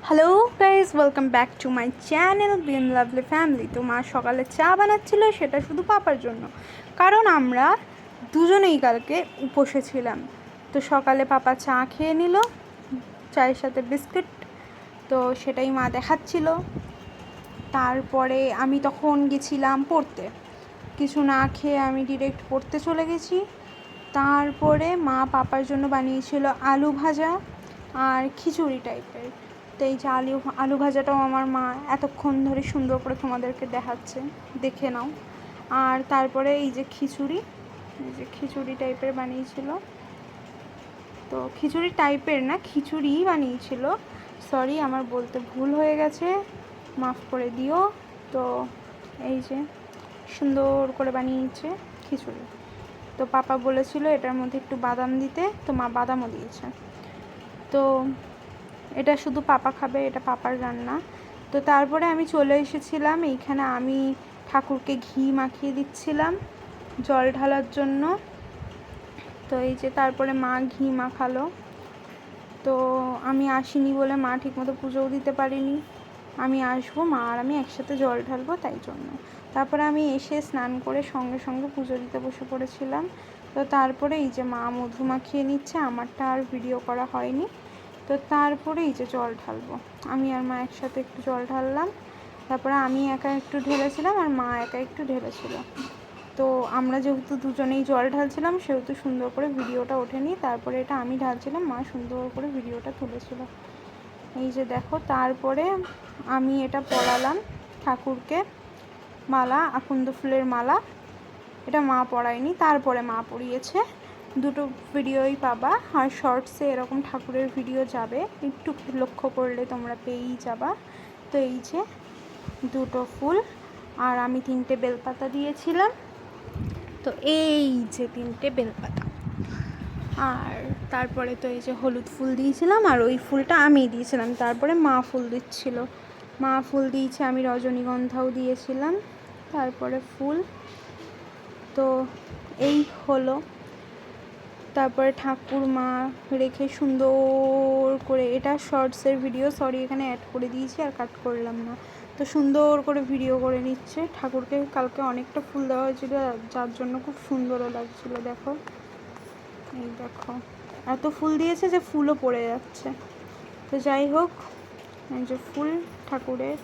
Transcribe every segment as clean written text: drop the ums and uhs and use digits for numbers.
Hello guys, welcome back to my channel বিন lovely family. তো মা সকালে চা বানাচ্ছিল, সেটা শুধু পাপার জন্য, কারণ আমরা দুজনেই কালকে উপোসে ছিলাম। তো সকালে পাপা চা খেয়ে নিল, চায়ের সাথে বিস্কিট, তো সেটাই মা দেখাচ্ছিল। তারপরে আমি তখন গেছিলাম পড়তে, কিছু না খেয়ে আমি ডিরেক্ট পড়তে চলে গেছি। তারপরে মা পাপার জন্য বানিয়েছিল আলু ভাজা আর খিচুড়ি টাইপের। তো এই যে আলু ভাজাটাও আমার মা এতক্ষণ ধরে সুন্দর করে তোমাদেরকে দেখাচ্ছে, দেখে নাও। আর তারপরে এই যে খিচুড়ি টাইপের বানিয়েছিল, তো খিচুড়ি টাইপের না, খিচুড়িই বানিয়েছিল, সরি আমার বলতে ভুল হয়ে গেছে, মাফ করে দিও। তো এই যে সুন্দর করে বানিয়েছে খিচুড়ি। তো পাপা বলেছিল এটার মধ্যে একটু বাদাম দিতে, তো মা বাদামও দিয়েছে। তো এটা শুধু পাপা খাবে, এটা পাপার রান্না। তো তারপরে আমি চলে এসেছিলাম এইখানে, আমি ঠাকুরকে ঘি মাখিয়ে দিচ্ছিলাম জল ঢালার জন্য। তো এই যে তারপরে মা ঘি মাখালো। তো আমি আসিনি বলে মা ঠিকমতো পুজোও দিতে পারিনি, আমি আসবো, মা আর আমি একসাথে জল ঢালবো তাই জন্য। তারপরে আমি এসে স্নান করে সঙ্গে সঙ্গে পুজো দিতে বসে পড়েছিলাম। তো তারপরে এই যে মা মধু মাখিয়ে নিচ্ছে, আমারটা আর ভিডিও করা হয়নি। তো তারপরে এই যে জল ঢালবো, আমি আর মা একসাথে একটু জল ঢাললাম। তারপরে আমি একা একটু ঢেলেছিলাম আর মা একা একটু ঢেলেছিল। তো আমরা যেহেতু দুজনেই জল ঢালছিলাম সেহেতু সুন্দর করে ভিডিওটা ওঠেনি। তারপরে এটা আমি ঢালছিলাম, মা সুন্দর করে ভিডিওটা তুলেছিল। এই যে দেখো, তারপরে আমি এটা পরালাম ঠাকুরকে, মালা, আকন্দ ফুলের মালা। এটা মা পরায়নি, তারপরে মা পরিয়েছে। দুটো ভিডিওই পাবা, আর শর্টসে এরকম ঠাকুরের ভিডিও যাবে, একটু লক্ষ্য করলে তোমরা পেয়েই যাবা। তো এই যে দুটো ফুল, আর আমি 3টে বেলপাতা দিয়েছিলাম। তো এই যে 3টে বেলপাতা, আর তারপরে তো এই যে হলুদ ফুল দিয়েছিলাম, আর ওই ফুলটা আমি দিয়েছিলাম। তারপরে মা ফুল দিচ্ছিল, মা ফুল দিয়েছে, আমি রজনীগন্ধাও দিয়েছিলাম। তারপরে ফুল, তো এই হলো। তারপরে ঠাকুর মা রেখে সুন্দর করে, এটা শর্টসের ভিডিও, সরি এখানে অ্যাড করে দিয়েছি আর কাট করলাম না। তো সুন্দর করে ভিডিও করে নিচ্ছে। ঠাকুরকে কালকে অনেকটা ফুল দেওয়া হয়েছিল, যার জন্য খুব সুন্দরও লাগছিল। দেখো, এই দেখো এত ফুল দিয়েছে যে ফুলও পড়ে যাচ্ছে। তো যাই হোক, এই যে ফুল ঠাকুরের,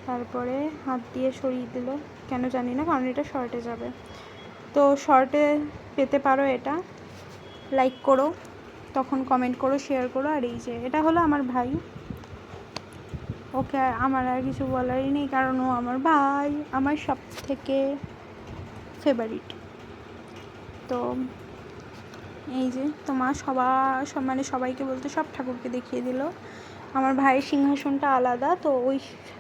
তারপরে হাত দিয়ে সরিয়ে দিল, কেন জানি না, কারণ এটা শর্টে যাবে। তো শর্টে পেতে পারো এটা, লাইক করো, তখন কমেন্ট করো, শেয়ার করো। আর এই যে এটা হলো আমার ভাই, ওকে আমার আর কিছু বলারই নেই, কারণ ও আমার ভাই, আমার সব থেকে ফেভারিট। তো এই যে তোমার মানে সবাইকে বলতে সব ঠাকুরকে দেখিয়ে দিল। আমার ভাইয়ের সিংহাসনটা আলাদা, তো ওই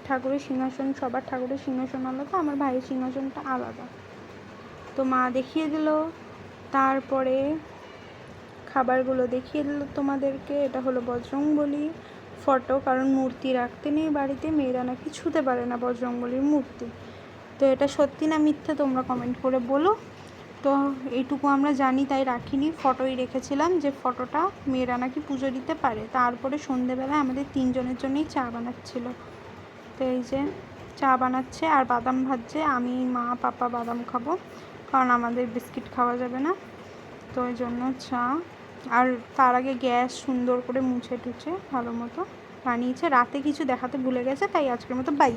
ঠাকুরের সিংহাসন, সবার ঠাকুরের সিংহাসন আলাদা, আমার ভাইয়ের সিংহাসনটা আলাদা। তো মা দেখিয়ে দিল, তারপরে খাবারগুলো দেখিয়ে দিল তোমাদেরকে। এটা হলো বজরংবলী ফটো, কারণ মূর্তি রাখতে নেই বাড়িতে, মেয়েরা নাকি ছুঁতে পারে না বজরংবলীর মূর্তি। তো এটা সত্যি না মিথ্যে তোমরা কমেন্ট করে বলো। তো এইটুকু আমরা জানি তাই রাখিনি, ফটোই রেখেছিলাম, যে ফটোটা মেয়েরা নাকি পুজো দিতে পারে। তারপরে সন্ধেবেলায় আমাদের 3জনের জন্যই চা বানাচ্ছিল। তো এই যে চা বানাচ্ছে আর বাদাম ভাজছে, আমি মা পাপা বাদাম খাবো, কারণ আমাদের বিস্কিট খাওয়া যাবে না। তো ওই জন্য চা, আর তার আগে গ্যাস সুন্দর করে মুছে টুছে ভালো মতো বানিয়েছে। রাতে কিছু দেখাতে ভুলে গেছে, তাই আজকের মতো বাই।